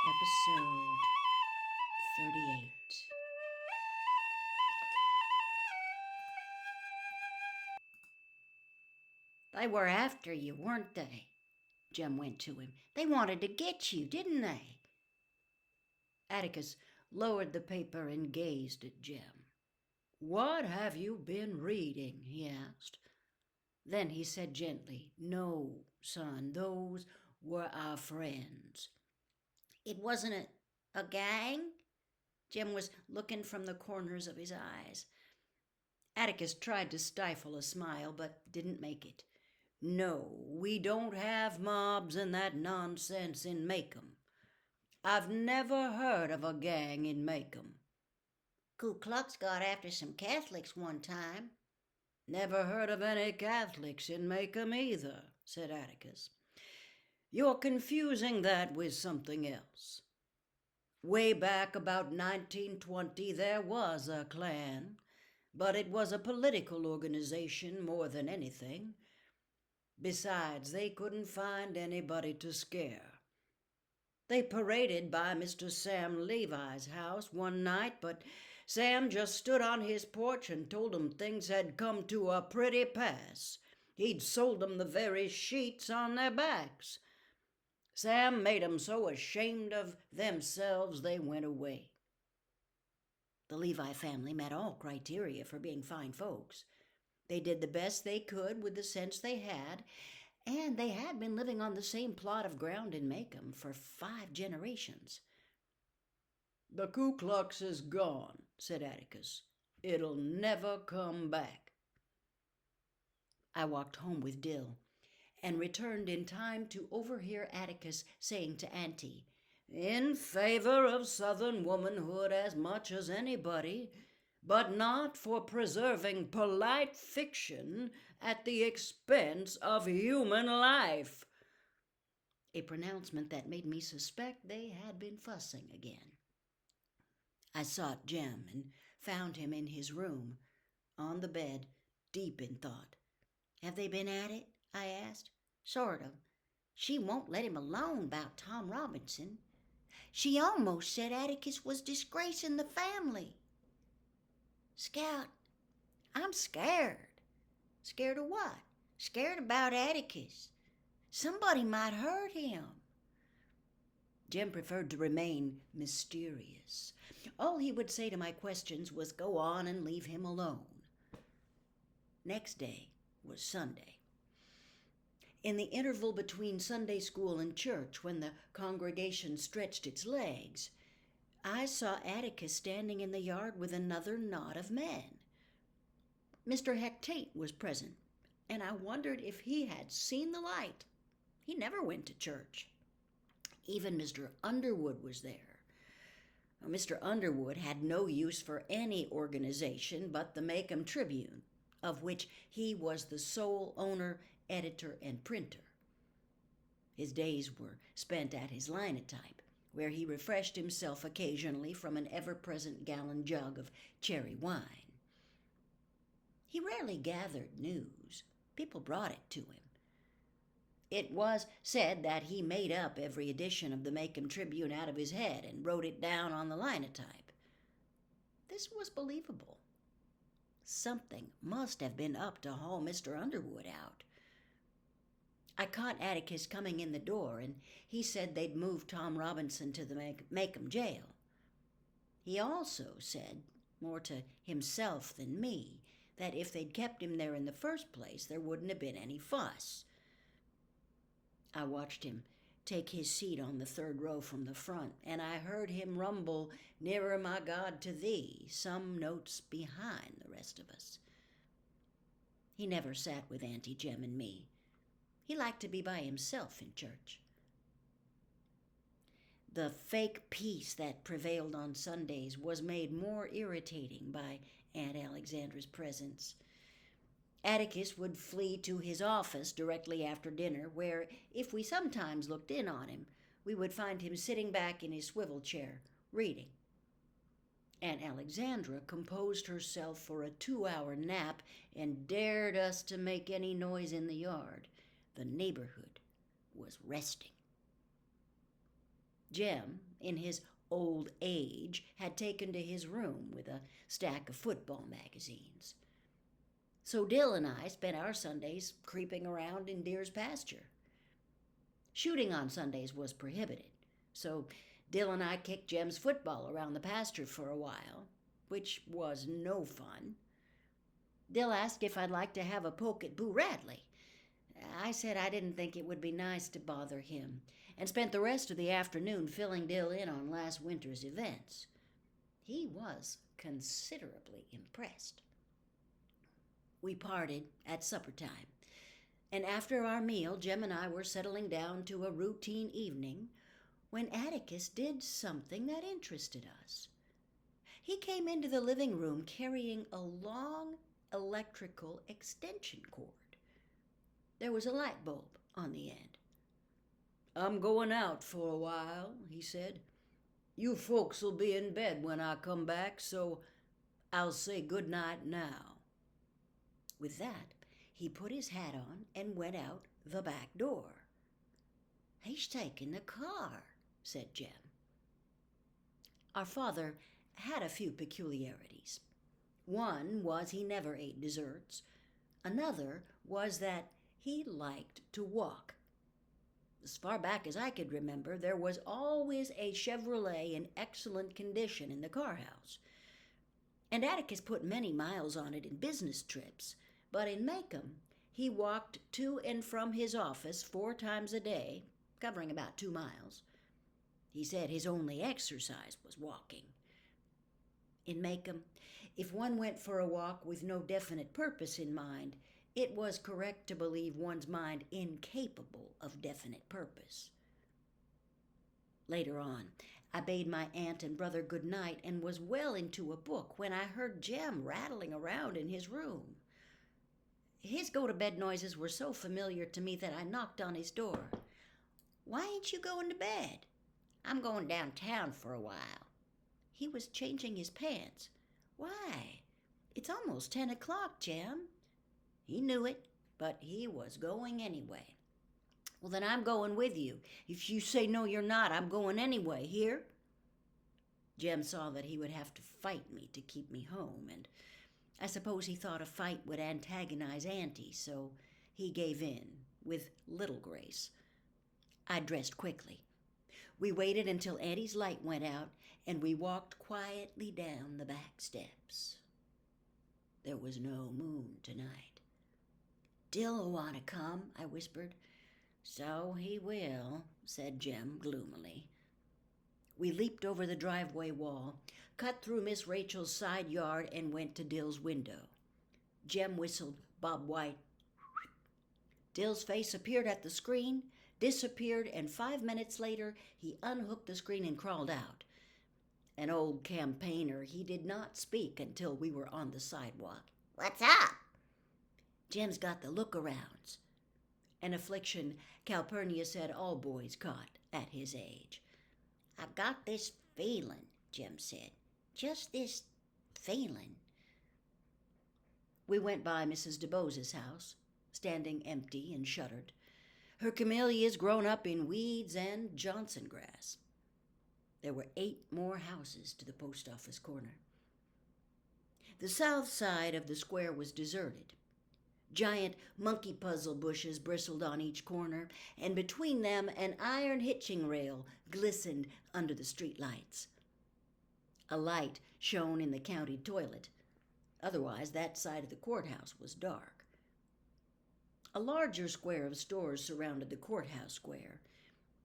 episode 38. They were after you, weren't they? Jem went to him. They wanted to get you, didn't they? Atticus lowered the paper and gazed at Jem. What have you been reading? He asked. Then he said gently, No, son, those were our friends. It wasn't a gang? Jem was looking from the corners of his eyes. Atticus tried to stifle a smile, but didn't make it. No, we don't have mobs and that nonsense in Maycomb. I've never heard of a gang in Maycomb. Ku Klux got after some Catholics one time. Never heard of any Catholics in Maycomb either, said Atticus. You're confusing that with something else. Way back about 1920, there was a Klan, but it was a political organization more than anything. Besides, they couldn't find anybody to scare. They paraded by Mr. Sam Levi's house one night, but Sam just stood on his porch and told 'em things had come to a pretty pass. He'd sold 'em the very sheets on their backs. Sam made 'em so ashamed of themselves they went away. The Levi family met all criteria for being fine folks. They did the best they could with the sense they had, and they had been living on the same plot of ground in Maycomb for 5 generations. The Ku Klux is gone, said Atticus. It'll never come back. I walked home with Dill and returned in time to overhear Atticus saying to Auntie, in favor of Southern womanhood as much as anybody, but not for preserving polite fiction at the expense of human life. A pronouncement that made me suspect they had been fussing again. I sought Jem and found him in his room, on the bed, deep in thought. Have they been at it? I asked. Sort of. She won't let him alone about Tom Robinson. She almost said Atticus was disgracing the family. Scout, I'm scared. Scared of what? Scared about Atticus. Somebody might hurt him. Jem preferred to remain mysterious. All he would say to my questions was go on and leave him alone. Next day was Sunday. In the interval between Sunday school and church, when the congregation stretched its legs, I saw Atticus standing in the yard with another knot of men. Mr. Hectate was present, and I wondered if he had seen the light. He never went to church. Even Mr. Underwood was there. Mr. Underwood had no use for any organization but the Maycomb Tribune, of which he was the sole owner, editor, and printer. His days were spent at his linotype, where he refreshed himself occasionally from an ever-present gallon jug of cherry wine. He rarely gathered news. People brought it to him. It was said that he made up every edition of the Maycomb Tribune out of his head and wrote it down on the linotype. This was believable. Something must have been up to haul Mr. Underwood out. I caught Atticus coming in the door, and he said they'd moved Tom Robinson to the Maycomb jail. He also said, more to himself than me, that if they'd kept him there in the first place, there wouldn't have been any fuss. I watched him take his seat on the 3rd row from the front, and I heard him rumble, "Nearer, my God, to thee," some notes behind the rest of us. He never sat with Auntie Jem and me. He liked to be by himself in church. The fake peace that prevailed on Sundays was made more irritating by Aunt Alexandra's presence. Atticus would flee to his office directly after dinner, where, if we sometimes looked in on him, we would find him sitting back in his swivel chair, reading. Aunt Alexandra composed herself for a 2-hour nap and dared us to make any noise in the yard. The neighborhood was resting. Jem, in his old age, had taken to his room with a stack of football magazines. So Dill and I spent our Sundays creeping around in deer's pasture. Shooting on Sundays was prohibited, so Dill and I kicked Jem's football around the pasture for a while, which was no fun. Dill asked if I'd like to have a poke at Boo Radley. I said I didn't think it would be nice to bother him, and spent the rest of the afternoon filling Dill in on last winter's events. He was considerably impressed. We parted at supper time, and after our meal, Jem and I were settling down to a routine evening when Atticus did something that interested us. He came into the living room carrying a long electrical extension cord. There was a light bulb on the end. "I'm going out for a while," he said. "You folks'll be in bed when I come back, so I'll say good night now." With that, he put his hat on and went out the back door. "He's taking the car," said Jem. Our father had a few peculiarities. One was he never ate desserts. Another was that he liked to walk. As far back as I could remember, there was always a Chevrolet in excellent condition in the car house. And Atticus put many miles on it in business trips, but in Maycomb, he walked to and from his office 4 times a day, covering about 2 miles. He said his only exercise was walking. In Maycomb, if one went for a walk with no definite purpose in mind, it was correct to believe one's mind incapable of definite purpose. Later on, I bade my aunt and brother good night and was well into a book when I heard Jem rattling around in his room. His go-to-bed noises were so familiar to me that I knocked on his door. "Why ain't you going to bed?" "I'm going downtown for a while." He was changing his pants. "Why? It's almost 10 o'clock, Jem." He knew it, but he was going anyway. "Well, then I'm going with you. If you say no, you're not, I'm going anyway. Hear?" Jem saw that he would have to fight me to keep me home, and I suppose he thought a fight would antagonize Auntie, so he gave in, with little grace. I dressed quickly. We waited until Auntie's light went out, and we walked quietly down the back steps. There was no moon tonight. "Dill'll want to come," I whispered. "So he will," said Jem gloomily. We leaped over the driveway wall, cut through Miss Rachel's side yard, and went to Dill's window. Jem whistled Bob White. Dill's face appeared at the screen, disappeared, and 5 minutes later he unhooked the screen and crawled out. An old campaigner, he did not speak until we were on the sidewalk. "What's up?" "Jem's got the look-arounds," an affliction Calpurnia said all boys caught at his age. "I've got this feeling," Jem said. "Just this feeling." We went by Mrs. DeBose's house, standing empty and shuttered, her camellias grown up in weeds and Johnson grass. There were 8 more houses to the post office corner. The south side of the square was deserted. Giant monkey puzzle bushes bristled on each corner, and between them an iron hitching rail glistened under the street lights. A light shone in the county toilet. Otherwise, that side of the courthouse was dark. A larger square of stores surrounded the courthouse square.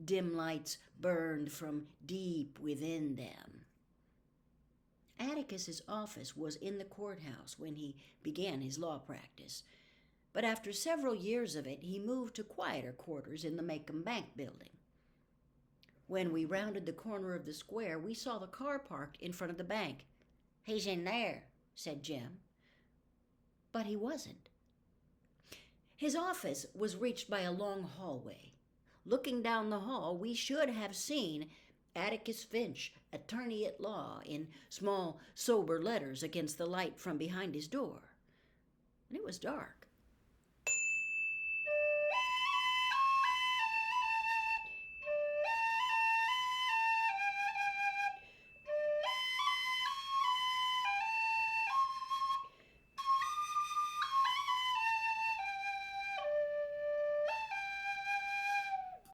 Dim lights burned from deep within them. Atticus's office was in the courthouse when he began his law practice, but after several years of it, he moved to quieter quarters in the Maycomb Bank building. When we rounded the corner of the square, we saw the car parked in front of the bank. "He's in there," said Jem. But he wasn't. His office was reached by a long hallway. Looking down the hall, we should have seen Atticus Finch, attorney at law, in small, sober letters against the light from behind his door. And it was dark.